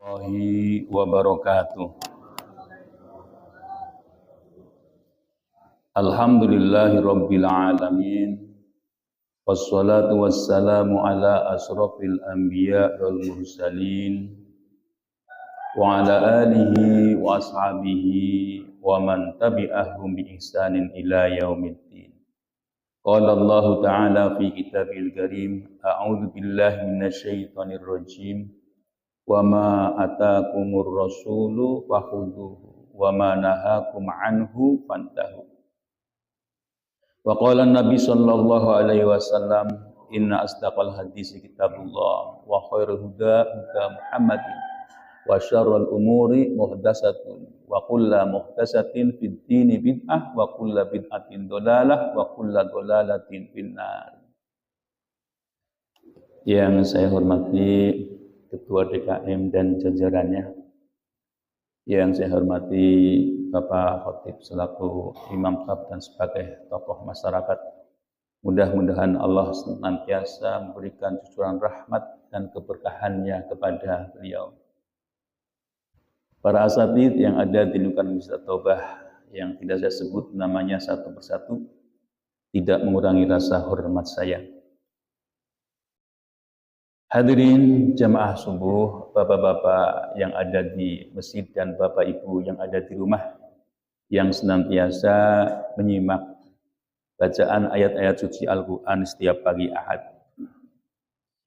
Warahmatullahi wabarakatuh. Alhamdulillahi rabbil alamin. Wassalatu wassalamu ala asrafil anbiya wal mursalin wa ala alihi wa ashabihi wa man tabi'ahum bi ihsanin ila yaumiddin. Qala Allah ta'ala fi kitabil karim, a'udzu billahi minasyaitonir rajim. Wa ma atakumur rasulu fakhudhuhu wa ma nahakum anhu fantahu. Wa qala Nabi sallallahu alaihi wasallam, inna asdaqal hadisi kitabullah wa khairul huda huda Muhammadin wa syarrul umuri muhdatsatun wa kullu muhdatsatin fid dini bid'ah wa kullu bid'atin dhalalah wa kullu dhalalatin finnar. Yang saya hormati Ketua DKM dan jajarannya, yang saya hormati Bapak Khatib selaku Imam Tab dan sebagai tokoh masyarakat, mudah-mudahan Allah senantiasa memberikan cucuran rahmat dan keberkahannya kepada beliau. Para asatidz yang ada di lingkungan Masjid Taubah yang tidak saya sebut namanya satu persatu, tidak mengurangi rasa hormat saya. Hadirin jamaah subuh, bapak-bapak yang ada di masjid dan bapak ibu yang ada di rumah yang senantiasa menyimak bacaan ayat-ayat suci Al-Quran setiap pagi Ahad.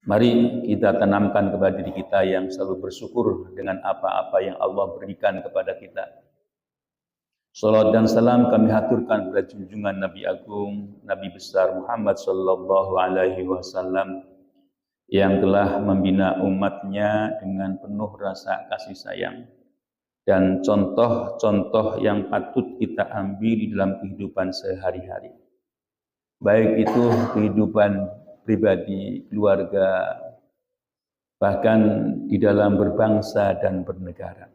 Mari kita tanamkan kepada diri kita yang selalu bersyukur dengan apa-apa yang Allah berikan kepada kita. Salawat dan salam kami haturkan kepada junjungan Nabi Agung, Nabi besar Muhammad sallallahu alaihi wasallam, yang telah membina umatnya dengan penuh rasa kasih sayang dan contoh-contoh yang patut kita ambil di dalam kehidupan sehari-hari, baik itu kehidupan pribadi, keluarga, bahkan di dalam berbangsa dan bernegara.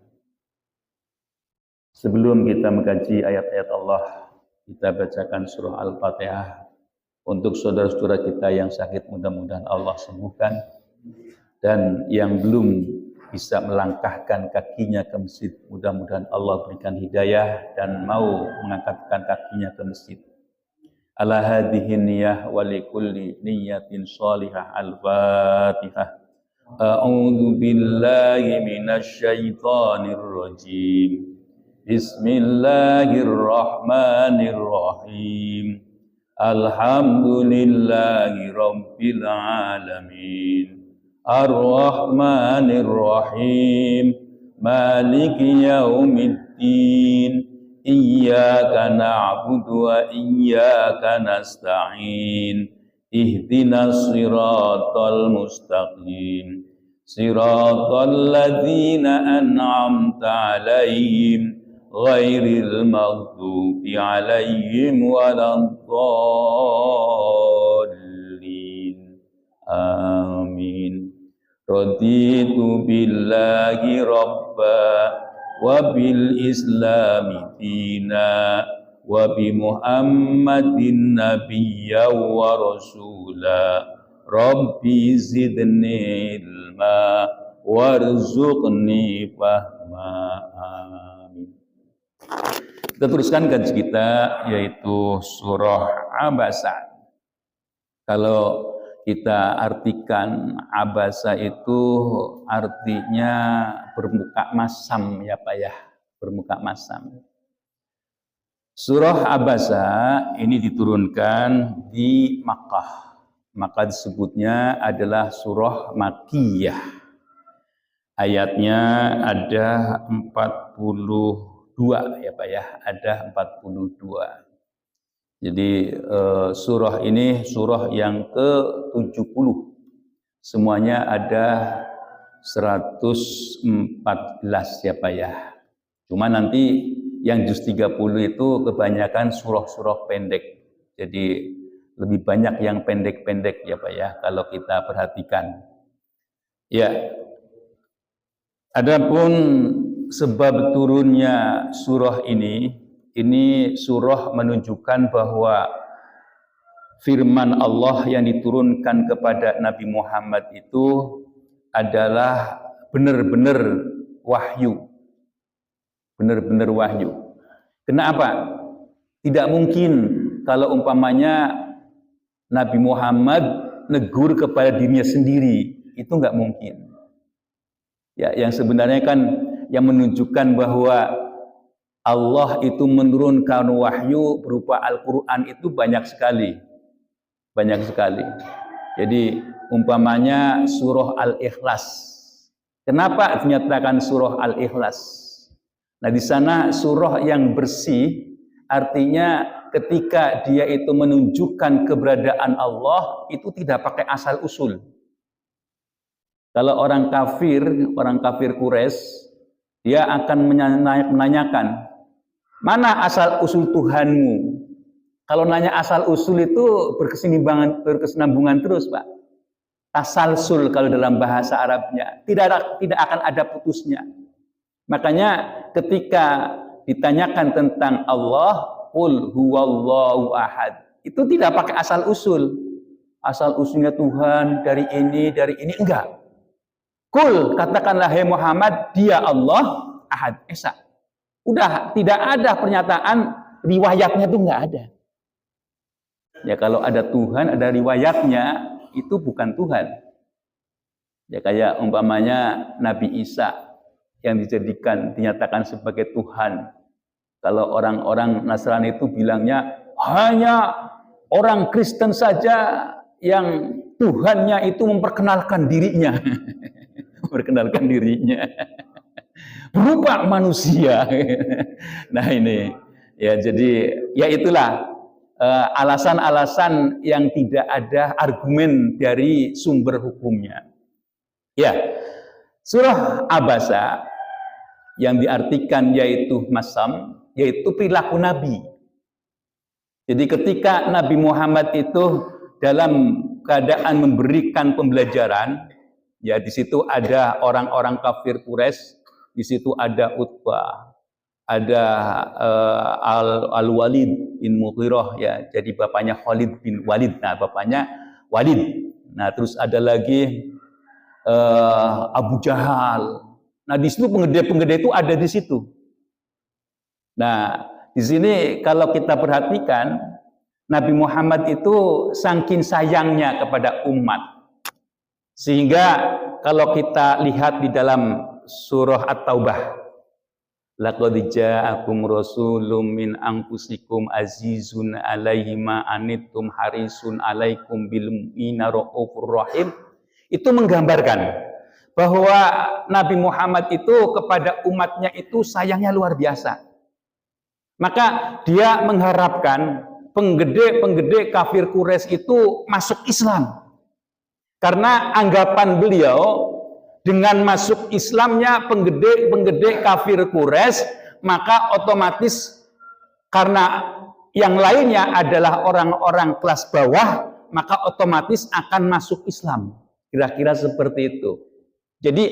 Sebelum kita mengkaji ayat-ayat Allah, kita bacakan surah Al-Fatihah untuk saudara-saudara kita yang sakit, mudah-mudahan Allah sembuhkan, dan yang belum bisa melangkahkan kakinya ke masjid, mudah-mudahan Allah berikan hidayah dan mau mengangkatkan kakinya ke masjid. Ala hadhihi niyyah wa likulli niyyatin shalihah. Al-Fatihah. A'udzu billahi minasyaitonir rajim. Bismillahirrahmanirrahim. Alhamdulillahi rabbil alamin. Ar-Rahmanir Rahim. Maliki yaumiddin. Iyyaka na'budu wa iyyaka nasta'in. Ihdinas siratal mustaqim. Siratal ladzina an'amta 'alaihim ghairil maghdubi 'alaihim waladdallin. Amin. Raditu billahi rabba wa bil islami dina wa bi Muhammadin nabiyya wa rasula. Rabbi zidni ilma warzuqni fahma. Amin. Kita teruskan kaji kita, yaitu surah Abasa. Kalau kita artikan Abasa itu artinya bermuka masam, ya Pak ya, bermuka masam. Surah Abasa ini diturunkan di Makkah, maka disebutnya adalah surah Makkiyah. Ayatnya ada 42 ya Pak ya, ada 42. Jadi surah ini surah yang ke-70. Semuanya ada 114 ya Pak ya. Cuma nanti yang juz 30 itu kebanyakan surah-surah pendek. Jadi lebih banyak yang pendek-pendek ya Pak ya, kalau kita perhatikan. Ya. Adapun sebab turunnya surah ini surah menunjukkan bahwa firman Allah yang diturunkan kepada Nabi Muhammad itu adalah benar-benar wahyu. Benar-benar wahyu. Kenapa? Tidak mungkin kalau umpamanya Nabi Muhammad negur kepada dirinya sendiri, itu nggak mungkin. Ya, yang sebenarnya kan yang menunjukkan bahwa Allah itu menurunkan wahyu berupa Al-Quran itu banyak sekali. Banyak sekali. Jadi umpamanya surah Al-Ikhlas. Kenapa dinyatakan surah Al-Ikhlas? Nah, di sana surah yang bersih, artinya ketika dia itu menunjukkan keberadaan Allah, itu tidak pakai asal usul. Kalau orang kafir Quraisy, dia akan menanyakan, mana asal usul Tuhanmu? Kalau nanya asal usul itu berkesinambungan terus, Pak. Tasalsul kalau dalam bahasa Arabnya, tidak akan ada putusnya. Makanya ketika ditanyakan tentang Allah, qul huwallahu ahad, itu tidak pakai asal usul. Asal usulnya Tuhan dari ini enggak. Qul, katakanlah hai Muhammad, dia Allah ahad, esa. Udah, tidak ada pernyataan riwayatnya itu enggak ada. Ya kalau ada Tuhan, ada riwayatnya, itu bukan Tuhan. Ya kayak umpamanya Nabi Isa yang dinyatakan sebagai Tuhan. Kalau orang-orang Nasrani itu bilangnya hanya orang Kristen saja yang Tuhannya itu memperkenalkan dirinya. Memperkenalkan dirinya. Berupa manusia. Nah ini, ya jadi ya itulah alasan-alasan yang tidak ada argumen dari sumber hukumnya. Ya, surah Abasa yang diartikan yaitu masam, yaitu perilaku Nabi. Jadi ketika Nabi Muhammad itu dalam keadaan memberikan pembelajaran, ya di situ ada orang-orang kafir Quraisy, di situ ada Utbah, ada Al-Walid bin Mughirah, ya, jadi bapaknya Khalid bin Walid. Nah, bapaknya Walid. Nah, terus ada lagi Abu Jahal. Nah, di situ penggede-penggede itu ada di situ. Nah, di sini kalau kita perhatikan, Nabi Muhammad itu saking sayangnya kepada umat, sehingga kalau kita lihat di dalam surah At-Taubah, laqad ja'akum rasulun min anfusikum azizun 'alaihi ma anittum harisun 'alaikum bil mu'minina raufur rahim. Itu menggambarkan bahwa Nabi Muhammad itu kepada umatnya itu sayangnya luar biasa. Maka dia mengharapkan penggede-penggede kafir Quraisy itu masuk Islam. Karena anggapan beliau dengan masuk Islamnya penggede-penggede kafir Quraisy, maka otomatis karena yang lainnya adalah orang-orang kelas bawah, maka otomatis akan masuk Islam. Kira-kira seperti itu. Jadi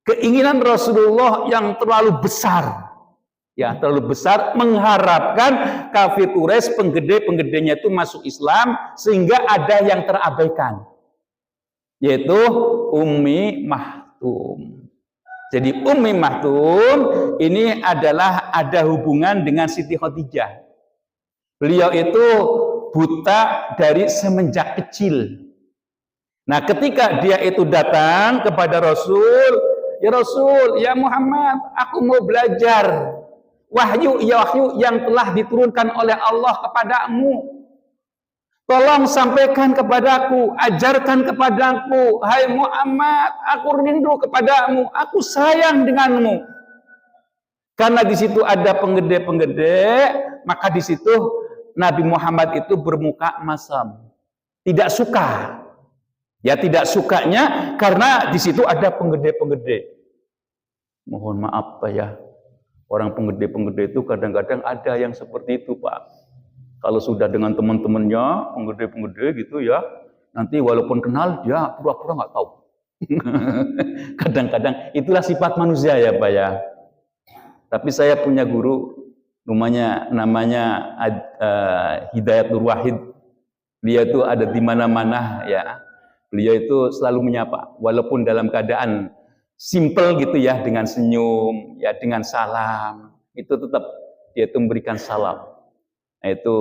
keinginan Rasulullah yang terlalu besar, ya terlalu besar, mengharapkan kafir Quraisy penggede-penggedenya itu masuk Islam, sehingga ada yang terabaikan, yaitu Ummi Maktum. Jadi Ummi Maktum ini adalah ada hubungan dengan Siti Khadijah. Beliau itu buta dari semenjak kecil. Nah, ketika dia itu datang kepada Rasul, ya Rasul, ya Muhammad, aku mau belajar wahyu yang telah diturunkan oleh Allah kepadamu. Tolong sampaikan kepadaku, ajarkan kepadaku, hai Muhammad, aku rindu kepadamu, aku sayang denganmu. Karena di situ ada penggede-penggede, maka di situ Nabi Muhammad itu bermuka masam, tidak suka. Ya tidak sukanya karena di situ ada penggede-penggede. Mohon maaf Pak ya, orang penggede-penggede itu kadang-kadang ada yang seperti itu Pak. Kalau sudah dengan teman-temannya penggede-penggede gitu ya, nanti walaupun kenal dia pura-pura nggak tahu. Kadang-kadang itulah sifat manusia ya Pak ya. Tapi saya punya guru, namanya Hidayat Nur Wahid. Dia itu ada di mana-mana ya. Beliau itu selalu menyapa, walaupun dalam keadaan simple gitu ya, dengan senyum, ya dengan salam, itu tetap dia itu memberikan salam. Nah itu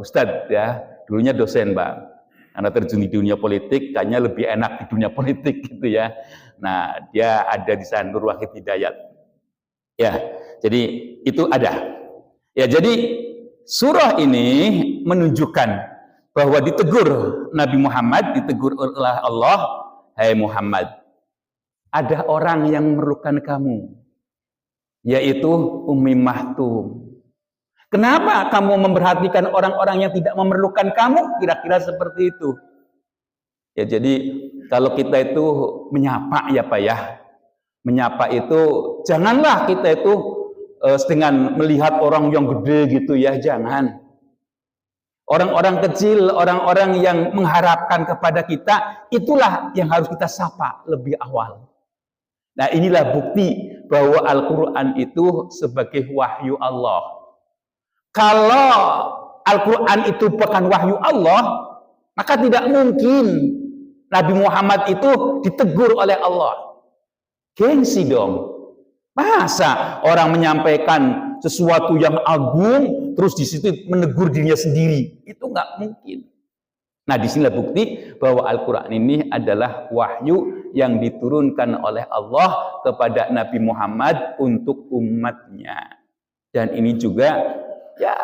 Ustadz ya, dulunya dosen Bang. Karena terjun di dunia politik, kayaknya lebih enak di dunia politik gitu ya. Nah dia ada di sana, Nur Wahid Hidayat. Ya, jadi itu ada. Ya, jadi surah ini menunjukkan bahwa ditegur Nabi Muhammad, ditegur oleh Allah, hai Muhammad, ada orang yang memerlukan kamu, yaitu Ummi Maktum. Kenapa kamu memperhatikan orang-orang yang tidak memerlukan kamu? Kira-kira seperti itu. Ya, jadi kalau kita itu menyapa ya Pak ya, menyapa itu janganlah kita itu dengan melihat orang yang gede gitu ya, jangan. Orang-orang kecil, orang-orang yang mengharapkan kepada kita, itulah yang harus kita sapa lebih awal. Nah inilah bukti bahwa Al-Quran itu sebagai wahyu Allah. Kalau Al-Quran itu bukan wahyu Allah, maka tidak mungkin Nabi Muhammad itu ditegur oleh Allah. Gengsi dong. Masa orang menyampaikan sesuatu yang agung, terus di situ menegur dirinya sendiri? Itu nggak mungkin. Nah, disinilah bukti bahwa Al-Quran ini adalah wahyu yang diturunkan oleh Allah kepada Nabi Muhammad untuk umatnya. Dan ini juga ya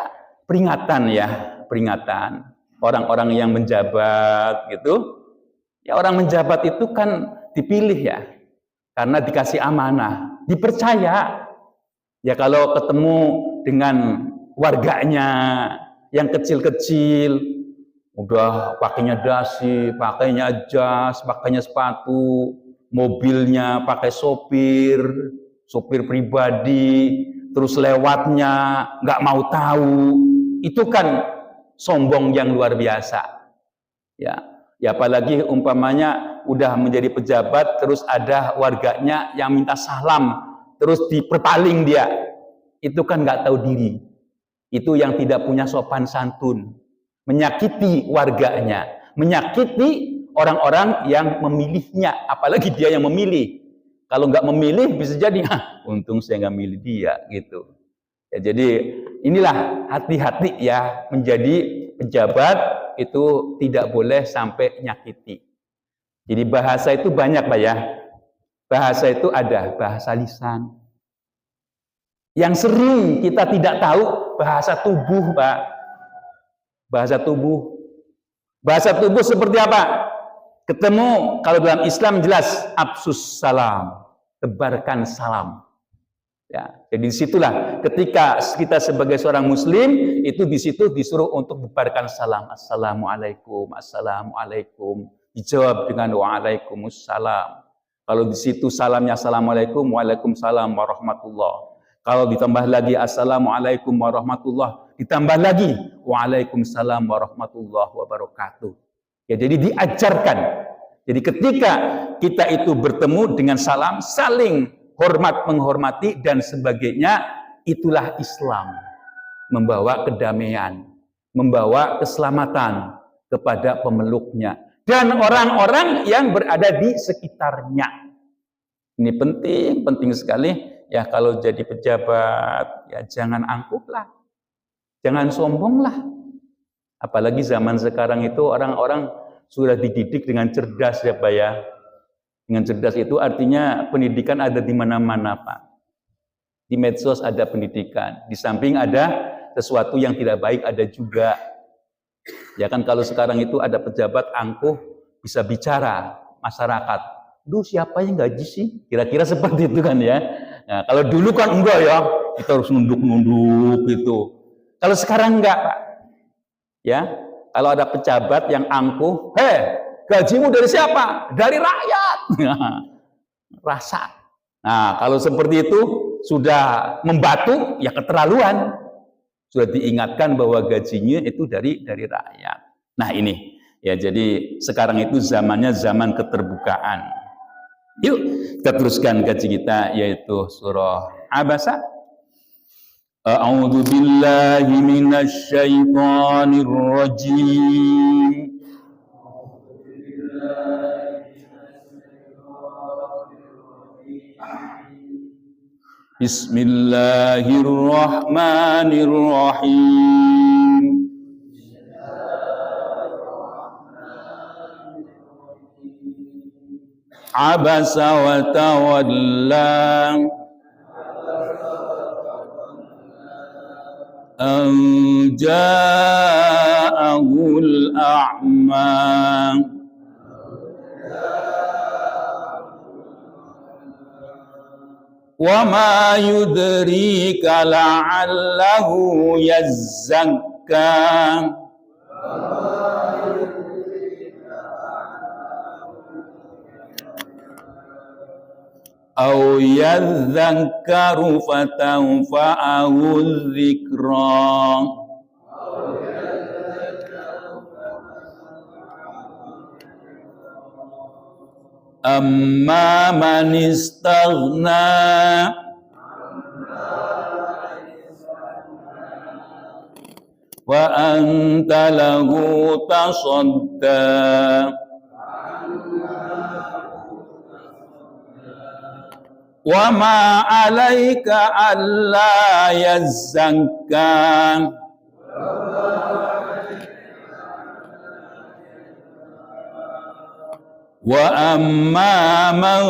peringatan orang-orang yang menjabat gitu. Ya orang menjabat itu kan dipilih ya, karena dikasih amanah, dipercaya. Ya kalau ketemu dengan warganya yang kecil-kecil, udah pakainya dasi, pakainya jas, pakainya sepatu, mobilnya pakai sopir pribadi, terus lewatnya nggak mau tahu, itu kan sombong yang luar biasa. Ya apalagi umpamanya udah menjadi pejabat, terus ada warganya yang minta salam, terus diperpaling dia, itu kan nggak tahu diri. Itu yang tidak punya sopan santun, menyakiti warganya, menyakiti orang-orang yang memilihnya, apalagi dia yang memilih. Kalau nggak memilih bisa jadi, untung saya nggak milih dia gitu. Ya, jadi inilah hati-hati ya, menjadi pejabat itu tidak boleh sampai nyakiti. Jadi bahasa itu banyak Pak ya. Bahasa itu ada bahasa lisan. Yang sering kita tidak tahu bahasa tubuh Pak. Bahasa tubuh. Bahasa tubuh seperti apa? Ketemu, kalau dalam Islam jelas absus salam, tebarkan salam. Ya, jadi disitulah ketika kita sebagai seorang Muslim itu di situ disuruh untuk tebarkan salam. Assalamualaikum, assalamualaikum. Dijawab dengan waalaikumsalam. Kalau di situ salamnya assalamualaikum, waalaikumsalam warahmatullah. Kalau ditambah lagi assalamualaikum warahmatullah, ditambah lagi waalaikumsalam warahmatullah wabarakatuh. Ya, jadi diajarkan. Jadi ketika kita itu bertemu dengan salam, saling hormat menghormati dan sebagainya, itulah Islam. Membawa kedamaian, membawa keselamatan kepada pemeluknya dan orang-orang yang berada di sekitarnya. Ini penting sekali ya, kalau jadi pejabat ya jangan angkuh lah. Jangan sombong lah. Apalagi zaman sekarang itu orang-orang sudah dididik dengan cerdas ya Pak ya. Dengan cerdas itu artinya pendidikan ada di mana-mana Pak. Di medsos ada pendidikan. Di samping ada sesuatu yang tidak baik ada juga. Ya kan kalau sekarang itu ada pejabat angkuh bisa bicara masyarakat. Duh siapa yang gaji sih? Kira-kira seperti itu kan ya. Nah, kalau dulu kan enggak ya. Kita harus nunduk-nunduk gitu. Kalau sekarang enggak Pak. Ya, kalau ada pejabat yang angkuh, gajimu dari siapa? Dari rakyat. Rasa. Nah, kalau seperti itu sudah membatu, ya keterlaluan. Sudah diingatkan bahwa gajinya itu dari rakyat. Nah ini, ya jadi sekarang itu zamannya zaman keterbukaan. Yuk kita teruskan kaji kita, yaitu surah Abasa. A'udzu billahi minasy syaithanir rajim. Bismillahirrahmanirrahim. Abasa wa tawalla an ja'ahul a'ma wa ma yudrika la'allahu yazzakka aw yadhakkaru fatanfa'ahu dzikra. Amma man istaghna wa anta lahu tasadda wa ma 'alaika alla yazzakka wa amma man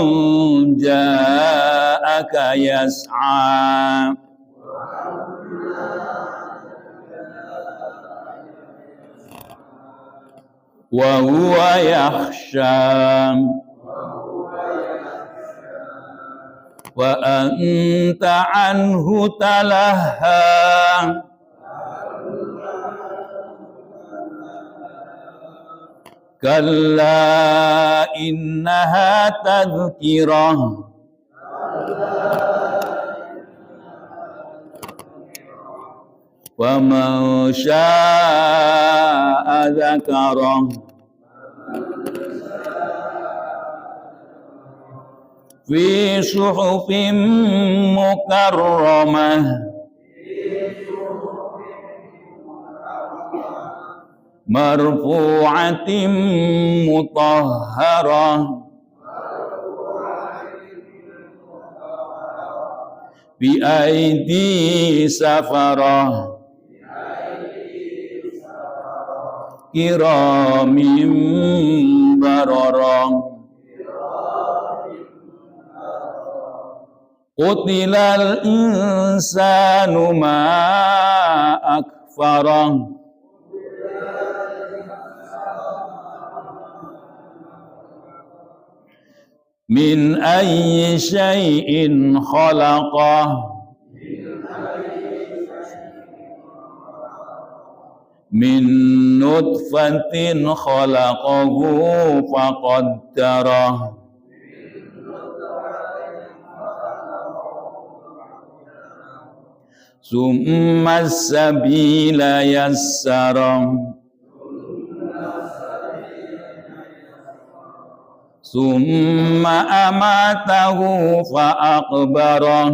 ja'aka yas'a wa huwa yakhsha wa anta anhu talaha kalla innaha tadhkirah wa man syaa'a dzakarah fi suhufin mukarramah marfu'atin mutahharah bi aidi safarah kiramin bararah. Qutilal insanu ma akfarah min ayyi syai'in khalaqah min nutfatin khalaqahu faqaddarah summa sabila yassarah summa amatahu fa aqbarah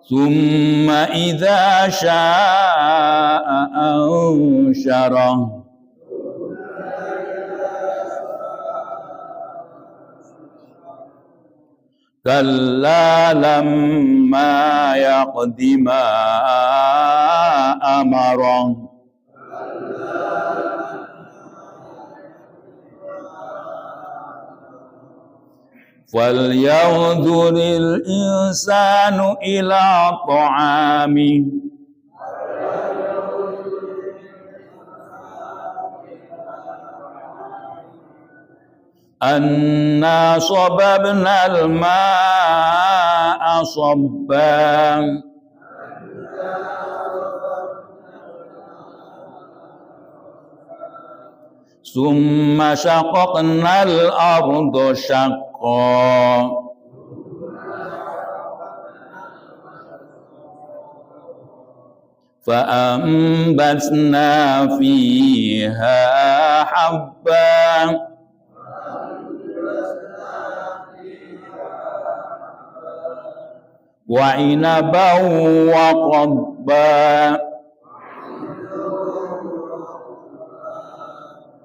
summa idza syaa'a ansyarah. Kalla lamma yaqdi ma amarah falyanzuril insanu ila ta'amih anna sababnal ma'a sabban summa syaqaqnal arda syaqqa fa'ambatna fiha habban wa inaban wa qadba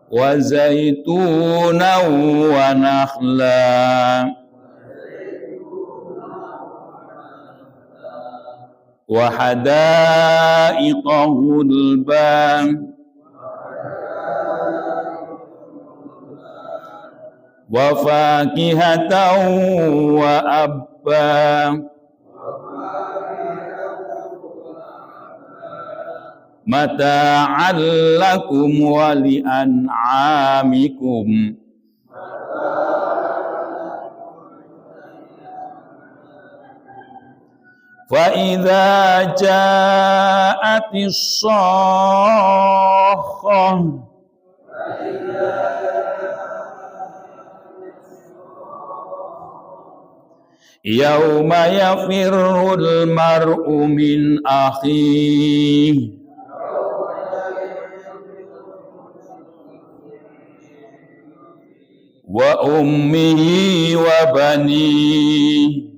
wa zaitunan wa nakhla wa hadaiqa ghulban wa fakihatan wa abba mata'an lakum wa li'an'amikum. Fa idza ja'atis shakhah yauma yafirrul mar'u min akhihi wa ummihi wa banihi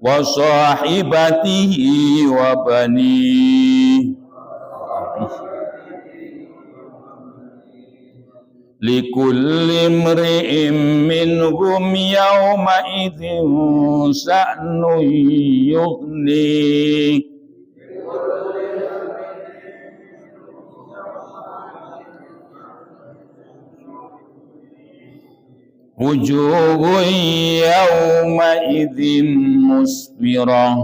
wa sahibatihi wa banihi likulli imri'in minhum yawma idzin sha'nun yughni. Wujuhun yawma idzin musfirah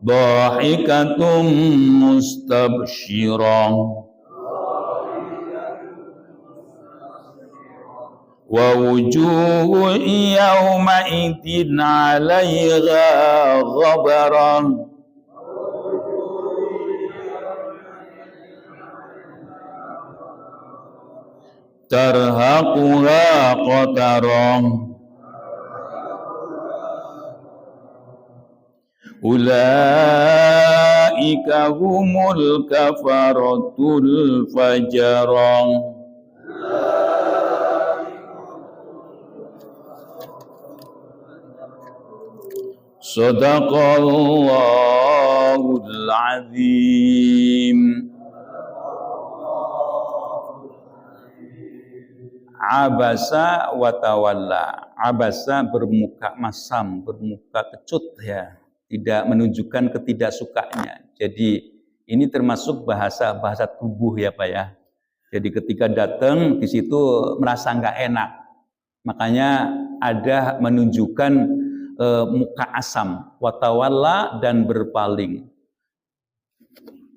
dhahikatum mustabshirah wa wujuhun yawma idzin 'alaiha ghabarah tarhaquha qatarah ulaika humul kafaratul fajarah. Sadaqallahul azim. Abasa wa tawalla. Abasa bermuka masam, bermuka kecut ya, tidak menunjukkan ketidaksukanya. Jadi ini termasuk bahasa tubuh ya Pak ya. Jadi ketika datang di situ merasa nggak enak, makanya ada menunjukkan muka asam, wa tawalla dan berpaling.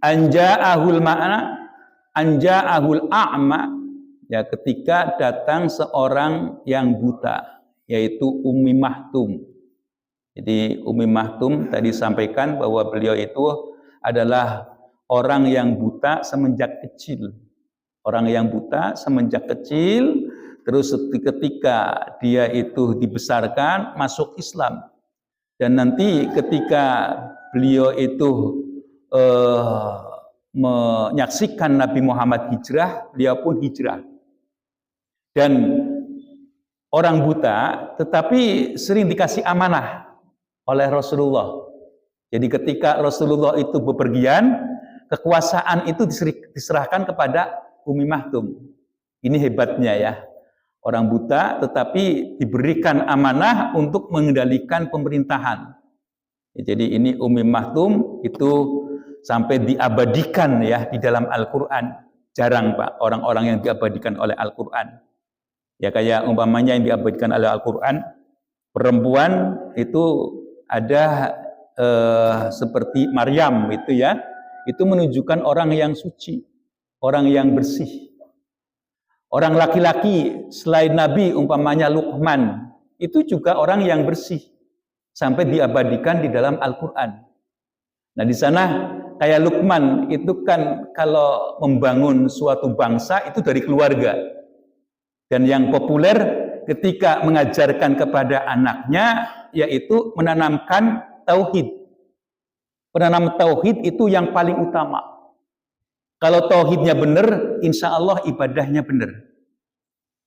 Anja'ahul ma'na, anja'ahul a'ma. Ya, ketika datang seorang yang buta, yaitu Ummi Mahtum. Jadi Ummi Mahtum tadi sampaikan bahwa beliau itu adalah orang yang buta semenjak kecil. Orang yang buta semenjak kecil, terus ketika dia itu dibesarkan masuk Islam. Dan nanti ketika beliau itu menyaksikan Nabi Muhammad hijrah, beliau pun hijrah. Dan orang buta tetapi sering dikasih amanah oleh Rasulullah. Jadi ketika Rasulullah itu bepergian, kekuasaan itu diserahkan kepada Ummi Mahtum. Ini hebatnya ya. Orang buta tetapi diberikan amanah untuk mengendalikan pemerintahan. Jadi ini Ummi Mahtum itu sampai diabadikan ya di dalam Al-Quran. Jarang Pak orang-orang yang diabadikan oleh Al-Quran. Ya kayak umpamanya yang diabadikan oleh Al-Quran, perempuan itu ada seperti Maryam itu ya, itu menunjukkan orang yang suci, orang yang bersih. Orang laki-laki selain Nabi umpamanya Luqman, itu juga orang yang bersih, sampai diabadikan di dalam Al-Quran. Nah di sana kayak Luqman itu kan kalau membangun suatu bangsa itu dari keluarga. Dan yang populer ketika mengajarkan kepada anaknya yaitu menanamkan tauhid. Penanam tauhid itu yang paling utama. Kalau tauhidnya benar, insya Allah ibadahnya benar.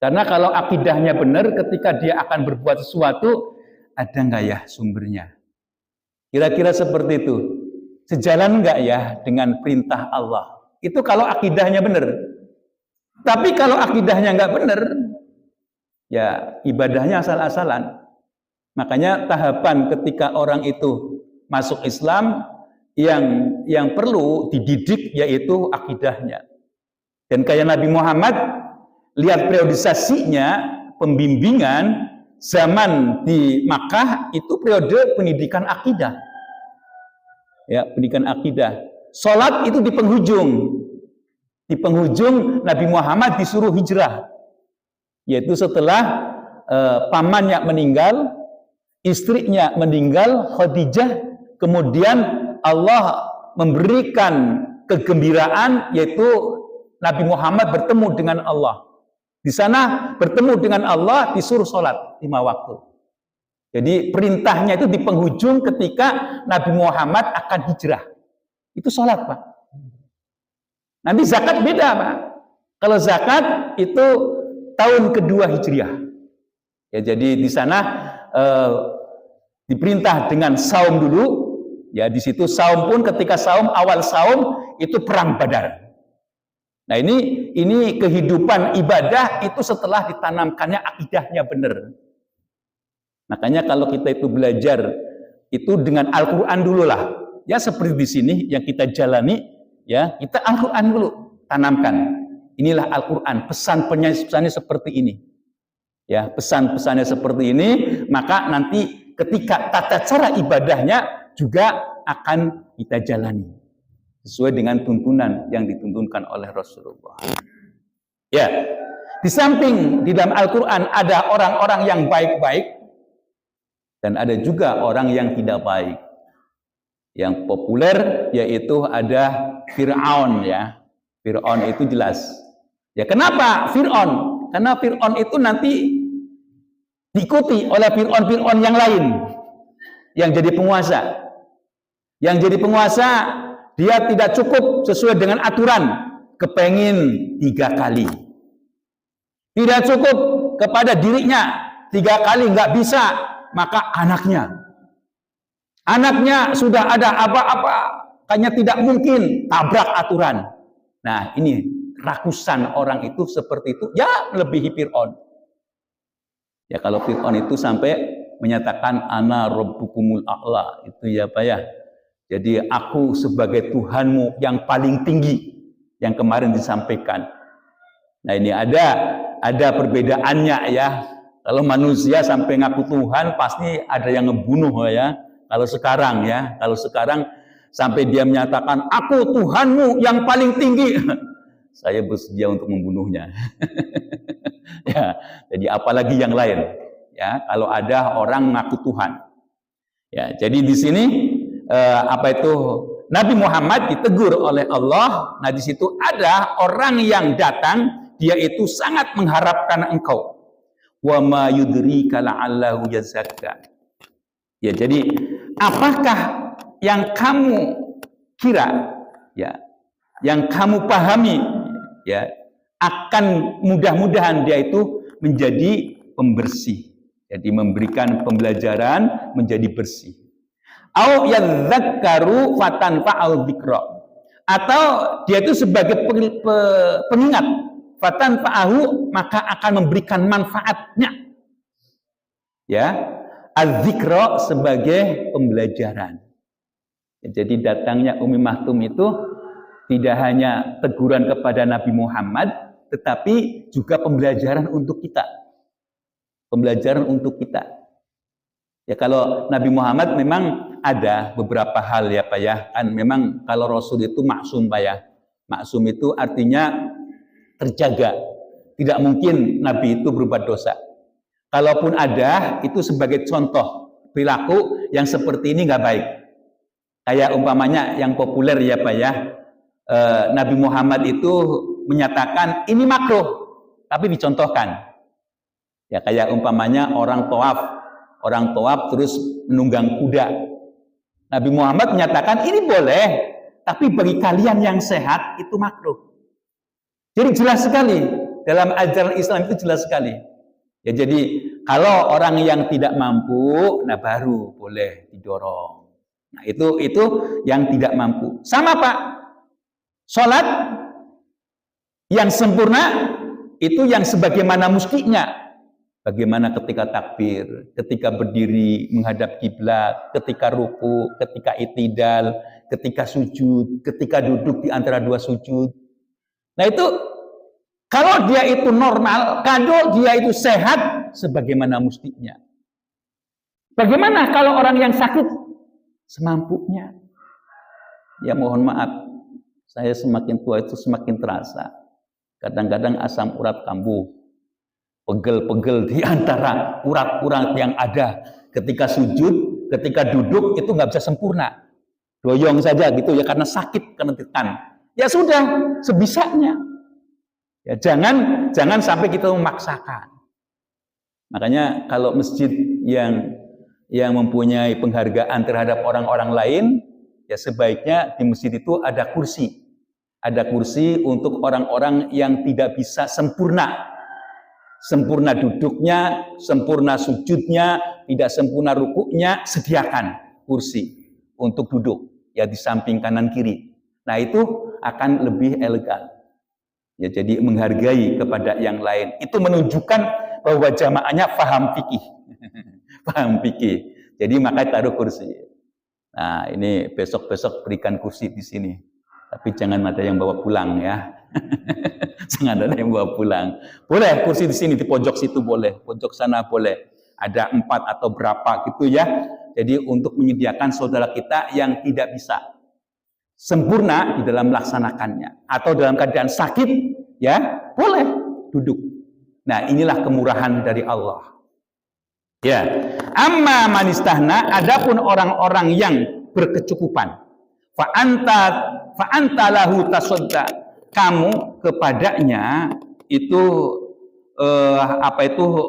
Karena kalau akidahnya benar, ketika dia akan berbuat sesuatu, ada nggak ya sumbernya? Kira-kira seperti itu. Sejalan enggak ya dengan perintah Allah? Itu kalau akidahnya benar. Tapi kalau akidahnya enggak benar, ya ibadahnya asal-asalan. Makanya tahapan ketika orang itu masuk Islam yang perlu dididik yaitu akidahnya. Dan kayak Nabi Muhammad, lihat periodisasinya, pembimbingan zaman di Makkah itu periode pendidikan akidah. Ya, pendidikan akidah. Salat itu di penghujung. Di penghujung Nabi Muhammad disuruh hijrah. Yaitu setelah pamannya meninggal, istrinya meninggal, Khadijah, kemudian Allah memberikan kegembiraan yaitu Nabi Muhammad bertemu dengan Allah. Di sana bertemu dengan Allah, disuruh sholat 5 waktu. Jadi perintahnya itu di penghujung ketika Nabi Muhammad akan hijrah. Itu sholat, Pak. Nanti zakat beda, Pak. Kalau zakat itu tahun kedua Hijriah. Ya, jadi di sana diperintah dengan saum dulu. Ya, di situ saum pun ketika saum, awal saum itu perang Badar. Nah, ini kehidupan ibadah itu setelah ditanamkannya akidahnya benar. Makanya kalau kita itu belajar itu dengan Al-Qur'an dulu lah. Ya seperti di sini yang kita jalani, ya kita Al-Qur'an dulu tanamkan. Inilah Al-Qur'an, pesan-pesannya seperti ini. Ya, pesan-pesannya seperti ini, maka nanti ketika tata cara ibadahnya juga akan kita jalani sesuai dengan tuntunan yang dituntunkan oleh Rasulullah. Ya, di samping di dalam Al-Quran ada orang-orang yang baik-baik dan ada juga orang yang tidak baik. Yang populer yaitu ada Fir'aun, ya. Fir'aun itu jelas. Ya, kenapa Fir'aun? Karena Fir'aun itu nanti diikuti oleh Fir'aun-Fir'aun yang lain yang jadi penguasa. Yang jadi penguasa dia tidak cukup sesuai dengan aturan, kepengin 3 kali. Tidak cukup kepada dirinya 3 kali nggak bisa, maka anaknya sudah ada apa-apa, kayaknya tidak mungkin tabrak aturan. Nah, ini rakusan orang itu seperti itu, ya melebihi Fir'aun. Ya kalau Fir'aun itu sampai menyatakan ana rabbukumul a'la, itu ya Pak ya. Jadi aku sebagai Tuhanmu yang paling tinggi yang kemarin disampaikan. Nah, ini ada perbedaannya ya. Kalau manusia sampai ngaku Tuhan pasti ada yang ngebunuh ya. Kalau sekarang sampai dia menyatakan aku Tuhanmu yang paling tinggi, saya bersedia untuk membunuhnya. Ya, jadi apalagi yang lain ya kalau ada orang ngaku Tuhan. Ya, jadi di sini Nabi Muhammad ditegur oleh Allah. Nah, di situ ada orang yang datang, dia itu sangat mengharapkan engkau. Wa ma yudrika la'allahu yazakka. Ya, jadi apakah yang kamu kira ya, yang kamu pahami ya, akan mudah-mudahan dia itu menjadi pembersih. Jadi memberikan pembelajaran menjadi bersih. Au yadzakkaru fatanfa'u dzikra. Atau dia itu sebagai pengingat, fatanfa'u maka akan memberikan manfaatnya. Ya, az-dzikra sebagai pembelajaran. Ya, jadi datangnya Umi Maktum itu tidak hanya teguran kepada Nabi Muhammad, tetapi juga pembelajaran untuk kita. Pembelajaran untuk kita. Ya kalau Nabi Muhammad memang ada beberapa hal ya Pak ya. Kan memang kalau Rasul itu maksum Pak ya. Maksum itu artinya terjaga. Tidak mungkin Nabi itu berbuat dosa. Kalaupun ada, itu sebagai contoh perilaku yang seperti ini nggak baik. Kayak umpamanya yang populer ya Pak ya. Nabi Muhammad itu menyatakan ini makruh, tapi dicontohkan. Ya kayak umpamanya orang tawaf terus menunggang kuda. Nabi Muhammad menyatakan ini boleh, tapi bagi kalian yang sehat itu makruh. Jadi jelas sekali dalam ajaran Islam itu jelas sekali. Ya jadi kalau orang yang tidak mampu, nah baru boleh didorong. Nah, itu yang tidak mampu. Sama Pak, sholat yang sempurna itu yang sebagaimana mestinya. Bagaimana ketika takbir, ketika berdiri menghadap kiblat, ketika ruku, ketika itidal, ketika sujud, ketika duduk di antara dua sujud. Nah itu, kalau dia itu normal, kalau dia itu sehat, sebagaimana mestinya. Bagaimana kalau orang yang sakit? Semampunya. Ya mohon maaf, saya semakin tua itu semakin terasa. Kadang-kadang asam urat kambuh, pegel-pegel di antara urat-urat yang ada. Ketika sujud, ketika duduk itu nggak bisa sempurna. Doyong saja gitu ya, karena sakit, karena tekan. Ya sudah, sebisanya. Ya jangan sampai kita memaksakan. Makanya kalau masjid yang mempunyai penghargaan terhadap orang-orang lain, ya sebaiknya di masjid itu ada kursi. Ada kursi untuk orang-orang yang tidak bisa sempurna. Sempurna duduknya, sempurna sujudnya, tidak sempurna rukuknya, sediakan kursi untuk duduk ya di samping kanan kiri. Nah itu akan lebih elegan. Ya jadi menghargai kepada yang lain. Itu menunjukkan bahwa jamaahnya paham fikih. Paham fikih. Jadi makanya taruh kursi. Nah ini besok-besok berikan kursi di sini. Tapi jangan ada yang bawa pulang ya. Jangan ada yang bawa pulang. Boleh kursi di sini, di pojok situ boleh, pojok sana boleh. Ada 4 atau berapa gitu ya. Jadi untuk menyediakan saudara kita yang tidak bisa sempurna di dalam melaksanakannya. Atau dalam keadaan sakit, ya boleh duduk. Nah inilah kemurahan dari Allah. Ya, amma manistahna, adapun orang-orang yang berkecukupan. Fa anta lahu tasodda, kamu kepadanya itu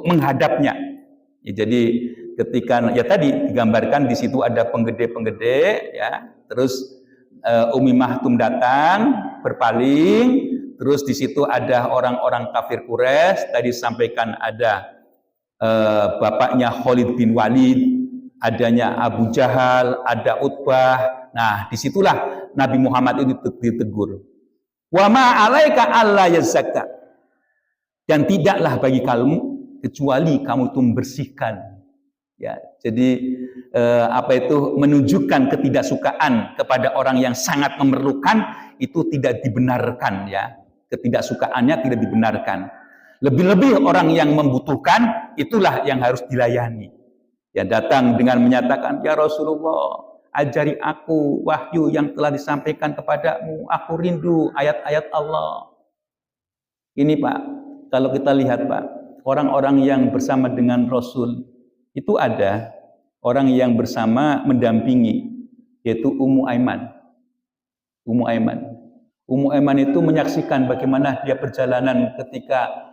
menghadapnya. Ya, jadi ketika ya tadi digambarkan di situ ada penggede-penggede ya, terus Umi Mahtum datang berpaling, terus di situ ada orang-orang kafir Quraisy, tadi sampaikan ada bapaknya Khalid bin Walid, adanya Abu Jahal, ada Utbah. Nah, disitulah Nabi Muhammad itu ditegur. Wa ma alaika alla yazakka. Dan tidaklah bagi kamu kecuali kamu itu membersihkan. Ya, jadi menunjukkan ketidaksukaan kepada orang yang sangat memerlukan itu tidak dibenarkan ya. Ketidaksukaannya tidak dibenarkan. Lebih-lebih orang yang membutuhkan itulah yang harus dilayani. Ya datang dengan menyatakan, ya Rasulullah, ajari aku wahyu yang telah disampaikan kepadamu. Aku rindu ayat-ayat Allah. Ini Pak, kalau kita lihat Pak, orang-orang yang bersama dengan Rasul, itu ada orang yang bersama mendampingi, yaitu Ummu Aiman. Ummu Aiman. Ummu Aiman itu menyaksikan bagaimana dia perjalanan ketika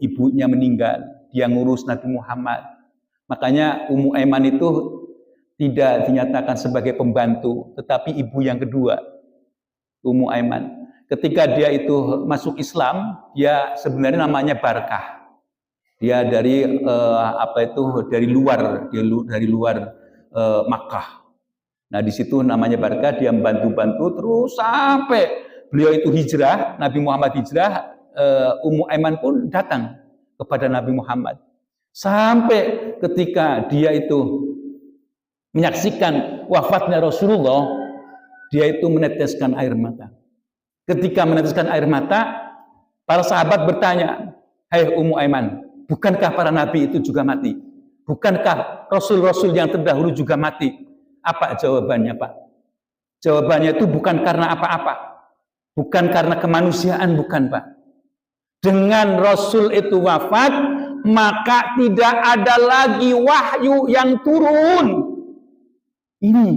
ibunya meninggal. Dia ngurus Nabi Muhammad. Makanya Ummu Aiman itu tidak dinyatakan sebagai pembantu, tetapi ibu yang kedua, Ummu Aiman. Ketika dia itu masuk Islam, dia sebenarnya namanya Barkah. Dia dari luar Makkah. Nah di situ namanya Barkah, dia membantu-bantu terus sampai beliau itu hijrah, Nabi Muhammad hijrah, Ummu Aiman pun datang kepada Nabi Muhammad. Sampai ketika dia itu menyaksikan wafatnya Rasulullah, dia itu meneteskan air mata. Ketika meneteskan air mata, para sahabat bertanya, "Hai Ummu Aiman, bukankah para nabi itu juga mati? Bukankah rasul-rasul yang terdahulu juga mati?" Apa jawabannya, Pak? Jawabannya itu bukan karena apa-apa. Bukan karena kemanusiaan, bukan, Pak. Dengan Rasul itu wafat, maka tidak ada lagi wahyu yang turun. Ini